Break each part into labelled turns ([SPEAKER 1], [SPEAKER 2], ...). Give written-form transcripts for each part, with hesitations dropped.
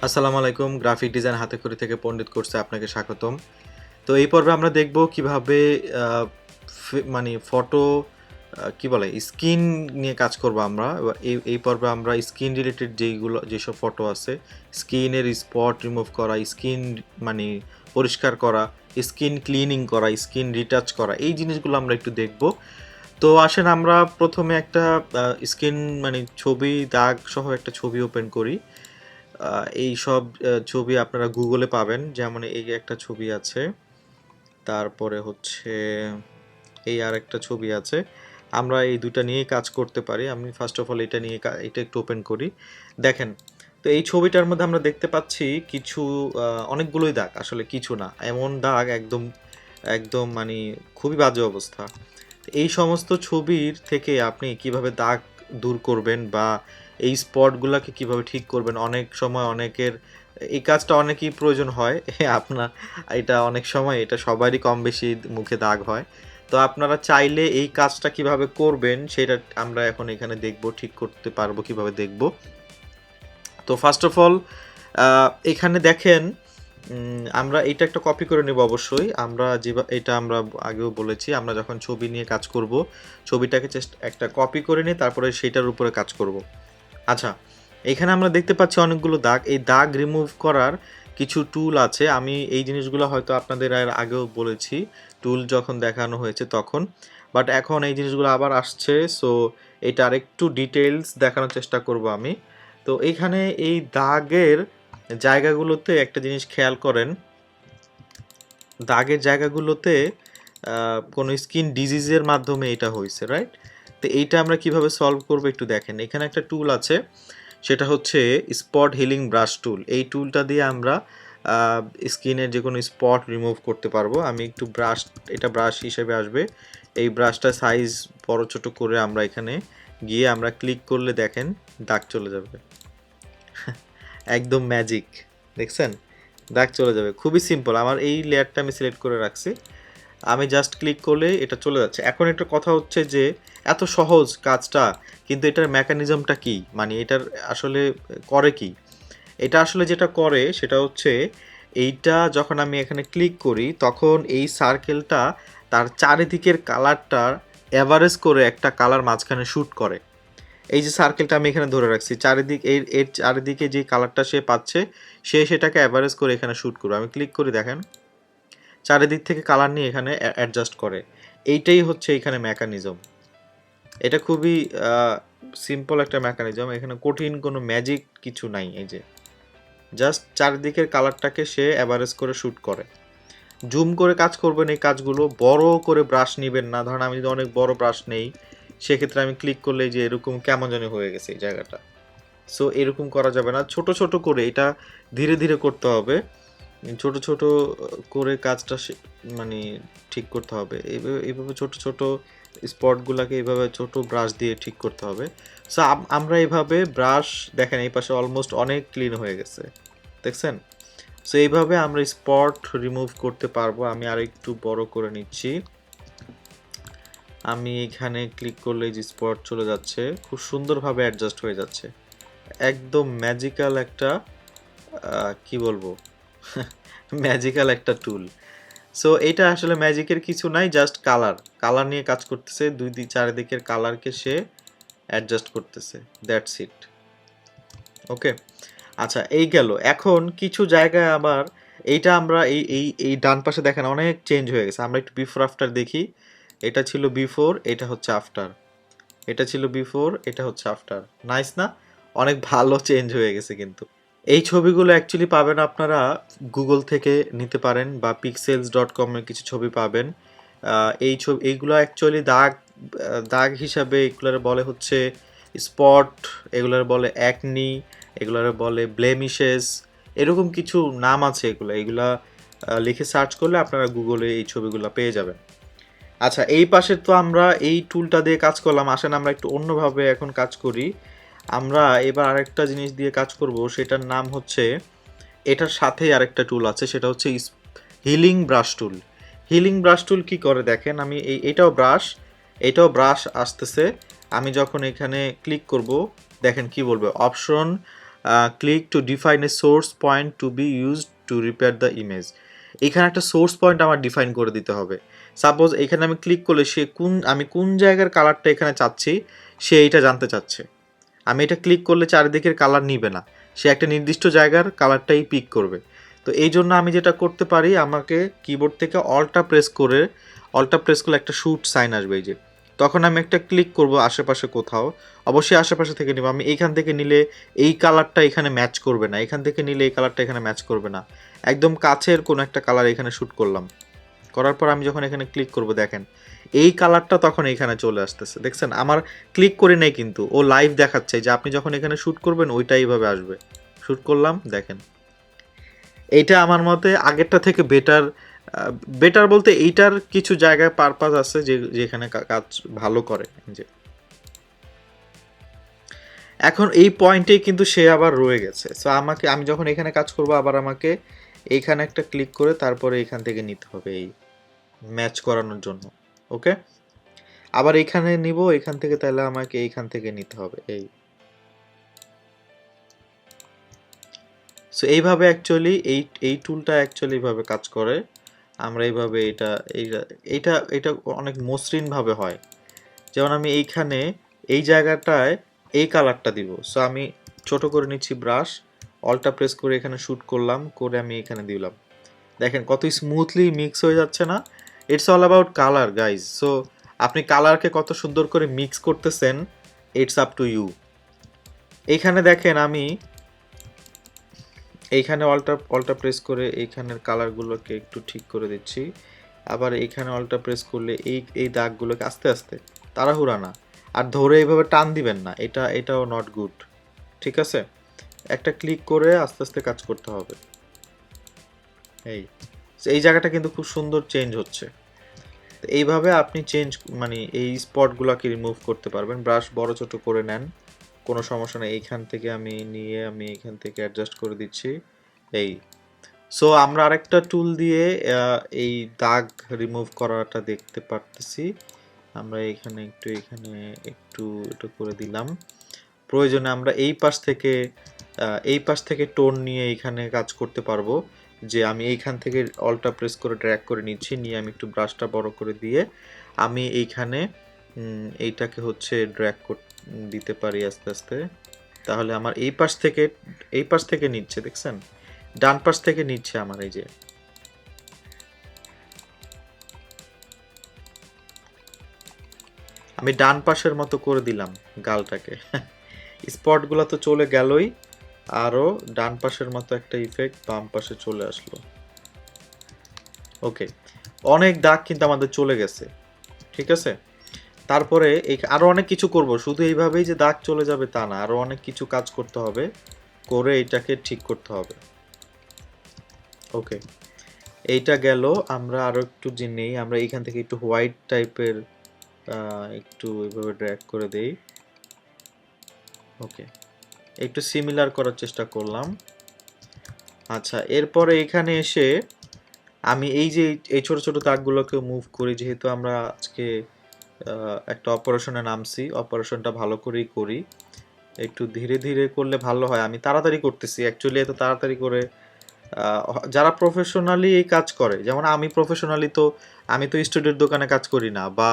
[SPEAKER 1] আসসালামু আলাইকুম। Graphic design হাতেখড়ি থেকে পণ্ডিত কোর্সে আপনাকে স্বাগতম। তো এই পর্বে আমরা দেখব কিভাবে আ মানে ফটো কি বলে? স্কিন নিয়ে কাজ করব আমরা। এই পর্বে আমরা স্কিন রিলেটেড যেসব ফটো আছে, স্কিনের স্পট রিমুভ করা, স্কিন মানে পরিষ্কার করা, স্কিন ক্লিনিং করা, স্কিন রিটাচ করা, এই জিনিসগুলো আমরা একটু দেখব। তো আসেন আমরা ১ম এ একটা স্কিন মানে ছবি দাগ সহ একটা ছবি ওপেন করি। এইসব ছবি আপনারা গুগলে পাবেন। যেমন এই একটা ছবি আছে। তারপরে হচ্ছে এই আরেকটা ছবি আছে। আমরা এই ২ টা নিয়েই কাজ করতে পারি। আমি ফার্স্ট অফ অল এটা নিয়ে এটা একটু ওপেন করি। দেখেন, তো এই ছবিটার মধ্যে আমরা দেখতে পাচ্ছি কিছু অনেকগুলোই দাগ। আসলে কিছু না। এমন দাগ একদম, একদম মানি খুবই বাজে অবস্থা। এই সমস্ত ছবির থেকে আপনি কিভাবে দাগ দূর করবেন বা এই স্পটগুলাকে কিভাবে ঠিক করবেন? অনেক সময় অনেকের এই কাজটা অনেকই প্রয়োজন হয়। আপনার এটা অনেক সময় এটা সবারই কম বেশি মুখে দাগ হয়। তো আপনারা চাইলে এই কাজটা কিভাবে করবেন সেটা আমরা এখন এখানে দেখব, ঠিক করতে পারবো কিভাবে দেখব। তো ফার্স্ট অফ অল এখানে দেখেন আমরা এটা একটা কপি করে নেব অবশ্যই। এটা আমরা আগেও বলেছি, আমরা যখন ছবি নিয়ে কাজ করব, ছবিটাকে একটা কপি করে নিয়ে তারপরে সেটার উপরে কাজ করব। আচ্ছা, এখানে আমরা দেখতে পাচ্ছি অনেকগুলো দাগ। এই দাগ রিমুভ করার কিছু টুল আছে। আমি এই জিনিসগুলো হয়তো আপনাদের এর আগেও বলেছি, টুল যখন দেখানো হয়েছে তখন। বাট এখন এই জিনিসগুলো আবার আসছে। সো এটা আরেকটু ডিটেইলস দেখানোর চেষ্টা করব আমি। তো এইখানে এই দাগের জায়গাগুলোতে একটা জিনিস খেয়াল করেন, দাগের জায়গাগুলোতে কোনো স্কিন ডিজিজের মাধ্যমে এটা হইছে, রাইট? তো এইটা আমরা কিভাবে সলভ করব একটু দেখেন। এখানে একটা টুল আছে, সেটা হচ্ছে স্পট হিলিং ব্রাশ টুল। এই টুলটা দিয়ে আমরা স্কিনের যে কোনো স্পট রিমুভ করতে পারবো। আমি একটু এটা ব্রাশ হিসেবে আসবে। এই ব্রাশটা সাইজ বড় ছোট করে আমরা এখানে গিয়ে আমরা ক্লিক করলে দেখেন দাগ চলে যাবে। একদম ম্যাজিক, দেখছেন? দাগ চলে যাবে। খুবই সিম্পল। আমার এই লেয়ারটা আমি সিলেক্ট করে রাখছি। আমি জাস্ট ক্লিক করলে এটা চলে যাচ্ছে। এখন একটা কথা হচ্ছে যে এত সহজ কাজটা, কিন্তু এটার মেকানিজমটা কি? মানে এটার আসলে করে কি? এটা আসলে যেটা করে সেটা হচ্ছে, এইটা যখন আমি এখানে ক্লিক করি তখন এই সার্কেলটা তার চারিদিকের কালারটার এভারেজ করে একটা কালার মাঝখানে শ্যুট করে। এই যে সার্কেলটা আমি এখানে ধরে রাখছি, এর চারিদিকে যে কালারটা সে পাচ্ছে, সে সেটাকে এভারেজ করে এখানে শ্যুট করবে। আমি ক্লিক করি, দেখেন চারিদিক থেকে কালার নিয়ে এখানে অ্যাডজাস্ট করে। এইটাই হচ্ছে এখানে মেকানিজম। এটা খুবই সিম্পল একটা মেকানিজম। এখানে কঠিন কোনো ম্যাজিক কিছু নাই। এই যে জাস্ট চারিদিকের কালারটাকে সে অ্যাভারেজ করে শ্যুট করে। জুম করে কাজ করবেন এই কাজগুলো, বড় করে ব্রাশ নিবেন না। ধরেন আমি যদি অনেক বড় ব্রাশ নেই, সেক্ষেত্রে আমি ক্লিক করলে যে এরকম কেমন জানি হয়ে গেছে এই জায়গাটা। সো এরকম করা যাবে না। ছোট ছোট করে এটা ধীরে ধীরে করতে হবে। ছোট ছোট করে কাজটা মানে ঠিক করতে হবে। এইভাবে ছোট ছোট স্পটগুলোকে এইভাবে ছোট ব্রাশ দিয়ে ঠিক করতে হবে। সো আমরা এইভাবে ব্রাশ, দেখেন এই পাশে অলমোস্ট অনেক ক্লিন হয়ে গেছে, দেখছেন? সো এইভাবে আমরা স্পট রিমুভ করতে পারবো। আমি আর একটু বড় করে নিচ্ছি। আমি এখানে ক্লিক করলে যে স্পট চলে যাচ্ছে, খুব সুন্দরভাবে অ্যাডজাস্ট হয়ে যাচ্ছে। একদম ম্যাজিক্যাল একটা কি বলবো, ম্যাজিক্যাল একটা টুল। সো এটা আসলে ম্যাজিকের কিছু নাই, জাস্ট কালার নিয়ে কাজ করতেছে। চারিদিকের কালারকে সে অ্যাডজাস্ট করতেছে, দ্যাটস ইট। ওকে, আচ্ছা এই গেল। এখন কিছু জায়গায় আবার এইটা আমরা এই ডান পাশে দেখেন অনেক চেঞ্জ হয়ে গেছে। আমরা একটু বিফোর আফটার দেখি। এটা ছিল বিফোর, এটা হচ্ছে আফটার। এটা ছিল বিফোর, এটা হচ্ছে আফটার। নাইস না? অনেক ভালো চেঞ্জ হয়ে গেছে কিন্তু। এই ছবিগুলো অ্যাকচুয়ালি পাবেন আপনারা গুগল থেকে নিতে পারেন বা pixels.com এর কিছু ছবি পাবেন। এইগুলো অ্যাকচুয়ালি দাগ হিসাবে এগুলোর বলে হচ্ছে স্পট, এগুলোর বলে অ্যাকনি, এগুলোর বলে ব্লেমিশেস, এরকম কিছু নাম আছে। এগুলা লিখে সার্চ করলে আপনারা গুগলে এই ছবিগুলো পেয়ে যাবেন। আচ্ছা, এই পাশে তো আমরা এই টুলটা দিয়ে কাজ করলাম। আসেন আমরা একটু অন্যভাবে এখন কাজ করি। আমরা এবার আরেকটা জিনিস দিয়ে কাজ করব, সেটার নাম হচ্ছে, এটার সাথেই আরেকটা টুল আছে, সেটা হচ্ছে হিলিং ব্রাশ টুল। হিলিং ব্রাশ টুল কি করে দেখেন, আমি এটাও ব্রাশ আসতেছে। আমি যখন এখানে ক্লিক করব, দেখেন কি বলবে, option click to define a source point to be used to repair the image. এখানে একটা সোর্স পয়েন্ট আমার ডিফাইন করে দিতে হবে। সাপোজ এখানে আমি ক্লিক করলে আমি কোন জায়গার কালারটা এখানে চাচ্ছি সে এইটা জানতে চাচ্ছে। আমি এটা ক্লিক করলে চারিদিকের কালার নিবে না, সে একটা নির্দিষ্ট জায়গার কালারটাই পিক করবে। তো এই জন্য আমি যেটা করতে পারি, আমাকে কিবোর্ড থেকে অল্টা প্রেস করলে একটা শুট সাইন আসবে এই যে, তখন আমি একটা ক্লিক করব আশেপাশে কোথাও, অবশ্যই আশেপাশে থেকে নিব। আমি এইখান থেকে নিলে এই কালারটা এখানে ম্যাচ করবে না, এখান থেকে নিলে এই কালারটা এখানে ম্যাচ করবে না, একদম কাছের কোনো একটা কালার এখানে শ্যুট করলাম। করার পর আমি যখন এখানে ক্লিক করব দেখেন এই কালারটা তখন এখানে চলে আসতেছে, দেখছেন? আমার ক্লিক করে নেই কিন্তু ও লাইভ দেখাচ্ছে যে আপনি যখন এখানে শ্যুট করবেন ওইটাই এইভাবে আসবে। শ্যুট করলাম, দেখেন এইটা আমার মতে আগেরটা থেকে বেটার। বেটার বলতে এইটার কিছু জায়গায় পারপাস আছে যেখানে কাজ ভালো করে। যে এখন এই পয়েন্টেই কিন্তু সে আবার রয়ে গেছে। সো আমি যখন এখানে কাজ করব আবার আমাকে এইখানে একটা ক্লিক করে তারপরে এখান থেকে নিতে হবে এই ম্যাচ করানোর জন্য। ওকে, আবার এখানে নিব এখান থেকে, তাহলে আমাকে এইখান থেকে নিতে হবে এই। সো এইভাবে অ্যাকচুয়ালি এই টুলটা অ্যাকচুয়ালি এইভাবে কাজ করে। আমরা এইভাবে এইটা এটা অনেক মসৃণভাবে হয়। যেমন আমি এইখানে এই জায়গাটায় এই কালারটা দিব। সো আমি ছোট করে নিচ্ছি ব্রাশ, অল্টা প্রেস করে এখানে শ্যুট করলাম, করে আমি এখানে দিলাম। দেখেন কত স্মুথলি মিক্স হয়ে যাচ্ছে না? It's all about colour guys. So আপনি কালারকে কত সুন্দর করে মিক্স করতেছেন, ইটস আপ টু ইউ। এইখানে দেখেন আমি এইখানে অল্টা প্রেস করে এইখানের কালারগুলোকে একটু ঠিক করে দিচ্ছি। আবার এইখানে অল্টা প্রেস করলে এই দাগগুলোকে আস্তে আস্তে, তাড়াহুড়া না, আর ধরে এইভাবে টান দিবেন না, এটাও নট গুড। ঠিক আছে, একটা ক্লিক করে আস্তে আস্তে কাজ করতে হবে। এই জায়গাটা কিন্তু খুব সুন্দর চেঞ্জ হচ্ছে। এইভাবে আপনি এই স্পটগুলোকে রিমুভ করতে পারবেন। ব্রাশ বড় ছোট করে নেন, কোনো সমস্যা নেই। এইখান থেকে আমি এইখান থেকে অ্যাডজাস্ট করে দিচ্ছি এই। সো আমরা আরেকটা টুল দিয়ে এই দাগ রিমুভ করাটা দেখতে পারতেছি। আমরা এখানে একটু এটা করে দিলাম। প্রয়োজনে আমরা এই পাশ থেকে টোন নিয়ে এইখানে কাজ করতে পারবো। যে আমি এইখান থেকে অল্টা প্রেস করে ড্র্যাগ করে নিচ্ছি, নিয়ে আমি একটু ব্রাশটা বড় করে দিয়ে আমি এইখানে এইটাকে হচ্ছে ড্র্যাগ দিতে পারি আস্তে আস্তে। তাহলে আমার এই পাশ থেকে নিচ্ছে, দেখছেন? ডান পাশ থেকে নিচ্ছে আমার এই যে। আমি ডান পাশের মতো করে দিলাম গালটাকে। স্পটগুলো তো চলে গেলই, আরও ডান পাশের মতো একটা ইফেক্ট বাম পাশে চলে আসলো। ওকে, অনেক দাগ কিন্তু আমাদের চলে গেছে। ঠিক আছে, তারপরে আরও অনেক কিছু করব, শুধু এইভাবেই যে দাগ চলে যাবে তা না, আরও অনেক কিছু কাজ করতে হবে, করে এটাকে ঠিক করতে হবে। ওকে, এইটা গেল। আমরা আরও একটু নেই, আমরা এইখান থেকে একটু হোয়াইট টাইপের একটু এইভাবে ড্র্যাগ করে দেই। ওকে, একটু সিমিলার করার চেষ্টা করলাম। আচ্ছা, এরপরে এখানে এসে আমি এই ছোট ছোট দাগগুলোকে মুভ করি, যেহেতু আমরা আজকে একটা অপারেশনে নামছি, অপারেশনটা ভালো করেই করি। একটু ধীরে ধীরে করলে ভালো হয়। আমি তাড়াতাড়ি করতেছি অ্যাকচুয়ালি, এত তাড়াতাড়ি করে যারা প্রফেশনালি এই কাজ করে, যেমন আমি তো স্টুডিওর দোকানে কাজ করি না, বা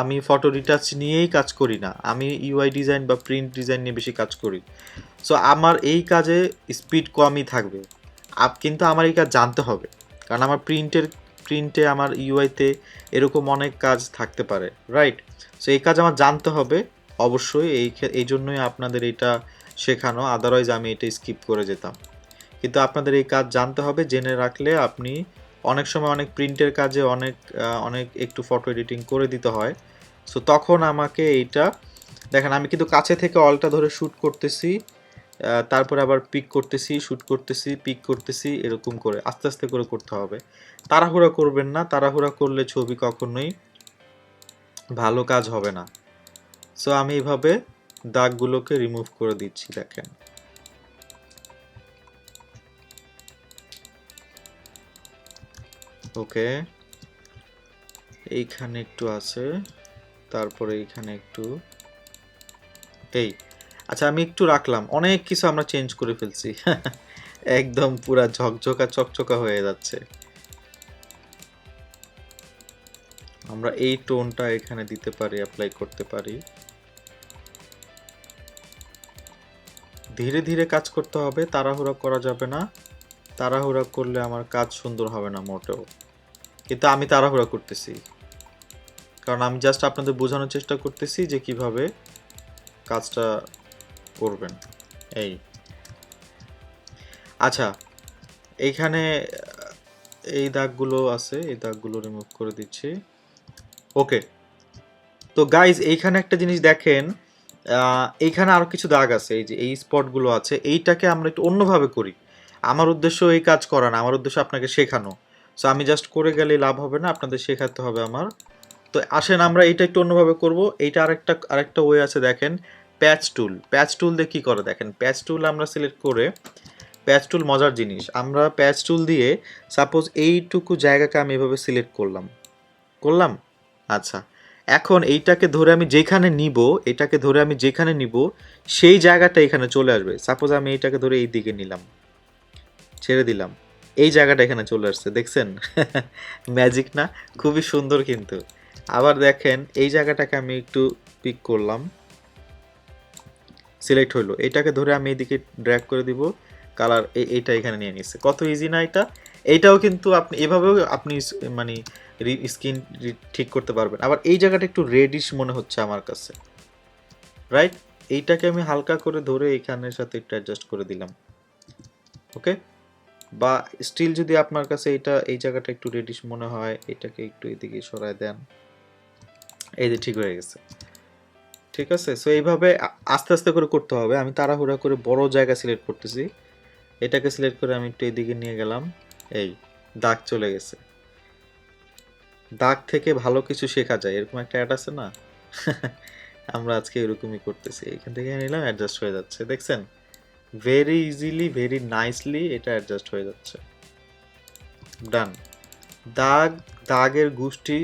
[SPEAKER 1] আমি ফটো রিটাচ নিয়েই কাজ করি না, আমি ইউআই ডিজাইন বা প্রিন্ট ডিজাইন নিয়ে বেশি কাজ করি। সো আমার এই কাজে স্পিড কমই থাকবে, কিন্তু আমার এই কাজ জানতে হবে, কারণ আমার প্রিন্টে আমার ইউআইতে এরকম অনেক কাজ থাকতে পারে, রাইট? সো এই কাজ আমার জানতে হবে অবশ্যই। এই জন্যই আপনাদের এটা শেখানো, আদারওয়াইজ আমি এটা স্কিপ করে যেতাম। কিন্তু আপনাদের এই কাজ জানতে হবে, জেনে রাখলে আপনি অনেক সময় অনেক প্রিন্টের কাজে অনেক একটু ফটো এডিটিং করে দিতে হয়। সো তখন আমাকে দেখেন আমি কিন্তু কাছে থেকে অলটা ধরে শ্যুট করতেছি, তারপরে আবার পিক করতেছি, শ্যুট করতেছি, পিক করতেছি, এরকম করে আস্তে আস্তে করে করতে হবে। তাড়াহুড়া করবেন না, তাড়াহুড়া করলে ছবি কখনোই ভালো কাজ হবে না। সো আমি এইভাবে দাগগুলোকে রিমুভ করে দিচ্ছি, দেখেন। ওকে, এইখানে একটু আছে, তারপরে এইখানে একটু আচ্ছা আমি একটু রাখলাম, অনেক কিছু আমরা চেঞ্জ করে ফেলছি। একদম পুরা ঝকঝকা চকচকা হয়ে যাচ্ছে। আমরা এই টোনটা এখানে দিতে পারি, অ্যাপ্লাই করতে পারি। ধীরে ধীরে কাজ করতে হবে, তাড়াহুড়া করা যাবে না। তাড়াহুড়া করলে আমার কাজ সুন্দর হবে না মোটেও। কিন্তু আমি তাড়াহুড়া করতেছি, কারণ আমি জাস্ট আপনাদের বোঝানোর চেষ্টা করতেছি যে কিভাবে কাজটা করবেন। এই আচ্ছা, এইখানে এই দাগগুলো আছে, এই দাগগুলো রিমুভ করে দিচ্ছি। ওকে, তো গাইজ এইখানে একটা জিনিস দেখেন, এইখানে আরো কিছু দাগ আছে, এই যে এই স্পটগুলো আছে, এইটাকে আমরা একটু অন্যভাবে করি। আমার উদ্দেশ্য এই কাজ করা না, আমার উদ্দেশ্য আপনাকে শেখানো। সো আমি জাস্ট করে গেলে লাভ হবে না, আপনাদের শেখাতে হবে আমার। তো আসেন আমরা এইটা একটু অন্যভাবে করব। এইটা আরেকটা ওয়ে আছে, দেখেন প্যাচ টুল। প্যাচ টুল দিয়ে কী করে দেখেন, প্যাচ টুল আমরা সিলেক্ট করে, প্যাচ টুল মজার জিনিস, আমরা প্যাচ টুল দিয়ে সাপোজ এইটুকু জায়গাকে আমি এভাবে সিলেক্ট করলাম করলাম আচ্ছা, এখন এইটাকে ধরে আমি যেখানে নিব, এটাকে ধরে আমি যেখানে নিব সেই জায়গাটা এখানে চলে আসবে। সাপোজ আমি এইটাকে ধরে এই দিকে নিলাম, ছেড়ে দিলাম, এই জায়গাটা এখানে চলে আসছে, দেখছেন? ম্যাজিক না? খুবই সুন্দর কিন্তু। আবার দেখেন এই জায়গাটাকে আমি একটু পিক করলাম, সিলেক্ট হইলো, এটাকে ধরে আমি এইদিকে ড্র্যাগ করে দিব, কালার এইটা এখানে নিয়ে নিচ্ছে। কত ইজি না এটা? এইটাও কিন্তু আপনি এভাবেও আপনি মানে স্কিন ঠিক করতে পারবেন। আবার এই জায়গাটা একটু রেডিশ মনে হচ্ছে আমার কাছে, রাইট? এইটাকে আমি হালকা করে ধরে এখানের সাথে একটু অ্যাডজাস্ট করে দিলাম, ওকে? বা স্টিল যদি আপনার কাছে এটা এই জায়গাটা একটু রেডিশ মনে হয়, এটাকে একটু এদিকে সরায় দেন, এই যে ঠিক হয়ে গেছে। ঠিক আছে, সো এইভাবে আস্তে আস্তে করে করতে হবে। আমি তাড়াহুড়া করে বড় জায়গা সিলেক্ট করতেছি, এটাকে সিলেক্ট করে আমি একটু এদিকে নিয়ে গেলাম, এই দাগ চলে গেছে। দাগ থেকে ভালো কিছু শেখা যায়, এরকম একটা অ্যাড আছে না? আমরা আজকে এরকমই করতেছি, এখান থেকে নিলাম, অ্যাডজাস্ট হয়ে যাচ্ছে, দেখছেন? ভেরি ইজিলি, ভেরি নাইসলি এটা অ্যাডজাস্ট হয়ে যাচ্ছে। ডান। দাগের গোষ্ঠী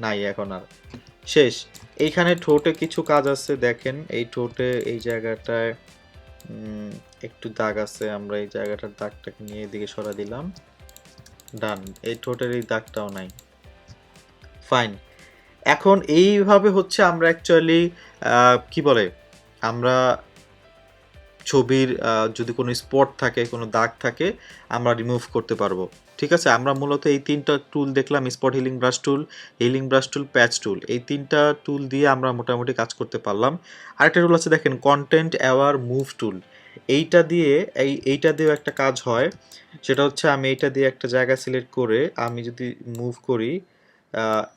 [SPEAKER 1] নাই এখন আর, শেষ। এইখানে ঠোঁটে কিছু কাজ আছে, দেখেন এই ঠোঁটে এই জায়গাটায় একটু দাগ আছে, আমরা এই জায়গাটার দাগটাকে নিয়ে এদিকে সরা দিলাম, ডান। এই ঠোঁটের এই দাগটাও নাই, ফাইন। এখন এইভাবে হচ্ছে আমরা অ্যাকচুয়ালি কি বলে, আমরা ছবির যদি কোনো স্পট থাকে, কোনো দাগ থাকে, আমরা রিমুভ করতে পারবো। ঠিক আছে, আমরা মূলত এই তিনটা টুল দেখলাম, স্পট হিলিং ব্রাশ টুল, প্যাচ টুল, এই তিনটা টুল দিয়ে আমরা মোটামুটি কাজ করতে পারলাম। আরেকটা টুল আছে দেখেন, কন্টেন্ট অ্যাওয়ার মুভ টুল। এইটা দিয়েও একটা কাজ হয়, সেটা হচ্ছে আমি এইটা দিয়ে একটা জায়গা সিলেক্ট করে আমি যদি মুভ করি,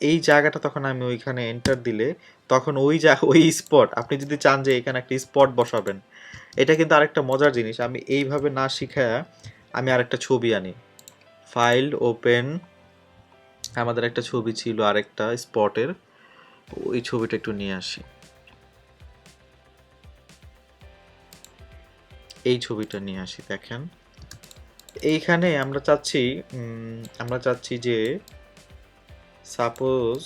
[SPEAKER 1] এই জায়গাটা তখন আমি ওইখানে এন্টার দিলে তখন ওই স্পট, আপনি যদি চান যে এখানে একটা স্পট বসাবেন, এটা কিন্তু আরেকটা মজার জিনিস। আমি এইভাবে না শিখায়া আমি আরেকটা ছবি আনি, ফাইল ওপেন, আমাদের একটা ছবি ছিল আরেকটা স্পটের, ওই ছবিটা একটু নিয়ে আসি, এই ছবিটা নিয়ে আসি। দেখেন এইখানে আমরা চাচ্ছি যে সাপোজ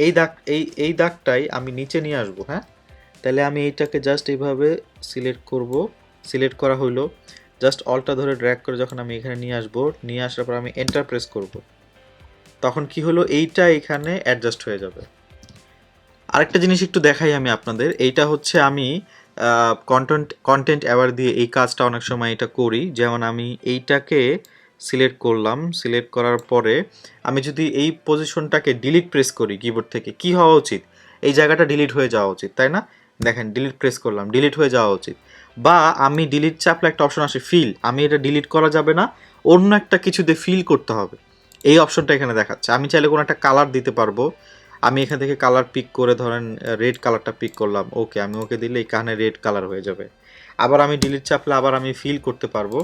[SPEAKER 1] এই দাগটাই আমি নিচে নিয়ে আসবো, হ্যাঁ? তাহলে আমি এইটাকে জাস্ট এইভাবে সিলেক্ট করব, সিলেক্ট করা হইলো, জাস্ট অলটা ধরে ড্র্যাগ করে যখন আমি এখানে নিয়ে আসবো, নিয়ে আসার পর আমি এন্টার প্রেস করব, তখন কি হলো, এইটা এখানে অ্যাডজাস্ট হয়ে যাবে। আরেকটা জিনিস একটু দেখাই আমি আপনাদের, এইটা হচ্ছে আমি কন্টেন্ট অ্যাওয়ার দিয়ে এই কাজটা অনেক সময় এটা করি। যেমন আমি এইটাকে সিলেক্ট করলাম, সিলেক্ট করার পরে আমি যদি এই পজিশনটাকে ডিলিট প্রেস করি কিবোর্ড থেকে, কি হওয়া উচিত? এই জায়গাটা ডিলিট হয়ে যাওয়া উচিত, তাই না? দেখেন ডিলিট প্রেস করলাম, ডিলিট হয়ে যাওয়া উচিত। বা আমি ডিলিট চাপলে একটা অপশন আসে ফিল, আমি এটা ডিলিট করা যাবে না, অন্য একটা কিছু দিয়ে ফিল করতে হবে, এই অপশনটা এখানে দেখাচ্ছে। আমি চাইলে কোনো একটা কালার দিতে পারবো, আমি এখান থেকে কালার পিক করে ধরেন রেড কালারটা পিক করলাম, ওকে, আমি ওকে দিলে এখানে রেড কালার হয়ে যাবে। আবার আমি ডিলিট চাপলে আবার আমি ফিল করতে পারবো।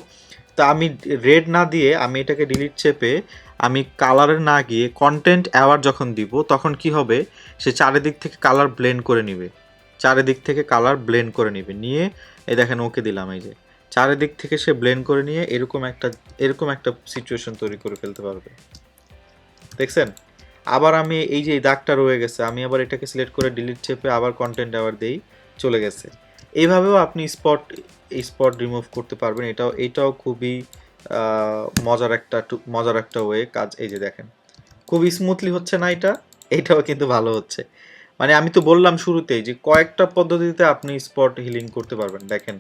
[SPEAKER 1] তা আমি রেড না দিয়ে আমি এটাকে ডিলিট চেপে আমি কালারে না গিয়ে কন্টেন্ট অ্যাওয়ার যখন দিব, তখন কি হবে, সে চারিদিক থেকে কালার ব্লেন্ড করে নিবে, চারিদিক থেকে কালার ব্লেন্ড করে নিবে, নিয়ে এই দেখেন ওকে দিলাম, এই যে চারিদিক থেকে সে ব্লেন্ড করে নিয়ে এরকম একটা সিচুয়েশন তৈরি করে ফেলতে পারবে, দেখছেন? আবার আমি এই যে দাগটা রয়ে গেছে, আমি আবার এটাকে সিলেক্ট করে ডিলিট চেপে আবার কন্টেন্ট আবার দেই, চলে গেছে। এইভাবেও আপনি স্পট রিমুভ করতে পারবেন। এটাও খুবই মজার একটা ওয়ে কাজ। এই যে দেখেন খুব স্মুথলি হচ্ছে না এটাও কিন্তু ভালো হচ্ছে। মানে আমি তো বললাম শুরুতেই যে কয়েকটা পদ্ধতিতে আপনি স্পট হিলিং করতে পারবেন। দেখেন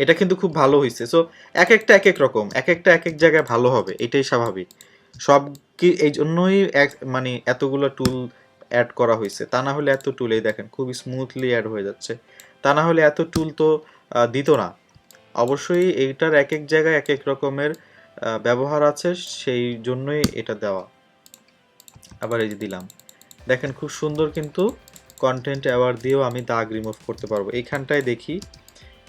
[SPEAKER 1] এটা কিন্তু খুব ভালো হয়েছে। সো এক একটা এক এক রকম, এক একটা এক এক জায়গায় ভালো হবে, এটাই স্বাভাবিক। সব কি এই জন্যই মানে এতগুলো টুল অ্যাড করা হয়েছে, তা না হলে এত টুল এই দেখেন খুব স্মুথলি অ্যাড হয়ে যাচ্ছে, তা না হলে এত টুল তো দিত না। অবশ্যই এইটার এক এক জায়গায় এক এক রকমের ব্যবহার আছে, সেই জন্যই এটা দেওয়া। আবার এই যে দিলাম, দেখেন খুব সুন্দর কিন্তু কন্টেন্ট অ্যাওয়ার্ড দিয়েও আমি দাগ রিমুভ করতে পারবো। এইখানটায় দেখি,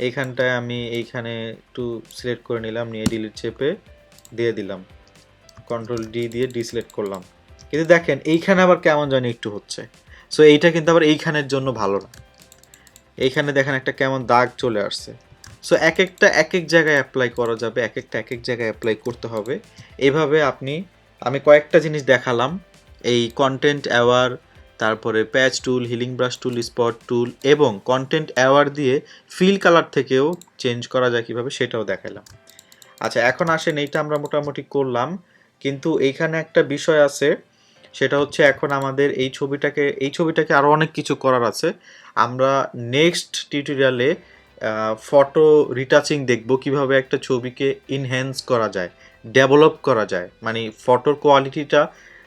[SPEAKER 1] এইখানটায় আমি এইখানে একটু সিলেক্ট করে নিলাম, নিয়ে ডিলিট চেপে দিয়ে দিলাম, কন্ট্রোল ডি দিয়ে ডিসিলেক্ট করলাম। কিন্তু দেখেন এইখানে আবার কেমন জানি একটু হচ্ছে। সো এইটা কিন্তু আবার এইখানের জন্য ভালো না। এইখানে দেখেন একটা কেমন দাগ চলে আসছে। সো এক একটা এক এক জায়গায় অ্যাপ্লাই করা যাবে, এক একটা এক এক জায়গায় অ্যাপ্লাই করতে হবে। এইভাবে আমি কয়েকটা জিনিস দেখালাম, এই কন্টেন্ট অ্যাওয়ার, তারপরে প্যাচ টুল, হিলিং ব্রাশ টুল, স্পট টুল এবং কন্টেন্ট অ্যাওয়ার দিয়ে ফিল কালার থেকেও চেঞ্জ করা যায় কীভাবে সেটাও দেখালাম। আচ্ছা এখন আসেন, এইটা আমরা মোটামুটি করলাম, কিন্তু এইখানে একটা বিষয় আছে, সেটা হচ্ছে এখন আমাদের এই ছবিটাকে আরও অনেক কিছু করার আছে। আমরা নেক্সট টিউটোরিয়ালে ফটো রিটাচিং দেখব, কিভাবে একটা ছবিকে ইনহ্যান্স করা যায়, ডেভেলপ করা যায়, মানে ফটোর কোয়ালিটিটা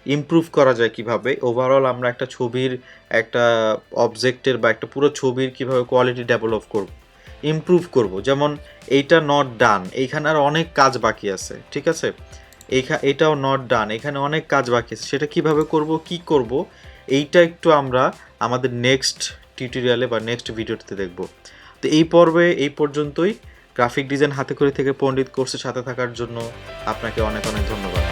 [SPEAKER 1] ইমপ্রুভ করা যায় কিভাবে। ওভারঅল আমরা একটা ছবির, একটা অবজেক্টের বা একটা পুরো ছবির কিভাবে কোয়ালিটি ডেভেলপ করব, ইমপ্রুভ করব। যেমন এইটা নট ডান, এইখানে আর অনেক কাজ বাকি আছে, ঠিক আছে? এটাও নট ডান, এখানে অনেক কাজ বাকি আছে, সেটা কিভাবে করব, কি করব, এইটা একটু আমরা আমাদের নেক্সট টিউটোরিয়ালে বা নেক্সট ভিডিওতে দেখব। তো এই পর্বে এই পর্যন্তই। গ্রাফিক ডিজাইন হাতে করে থেকে পণ্ডিত কোর্সের সাথে থাকার জন্য আপনাকে অনেক অনেক ধন্যবাদ।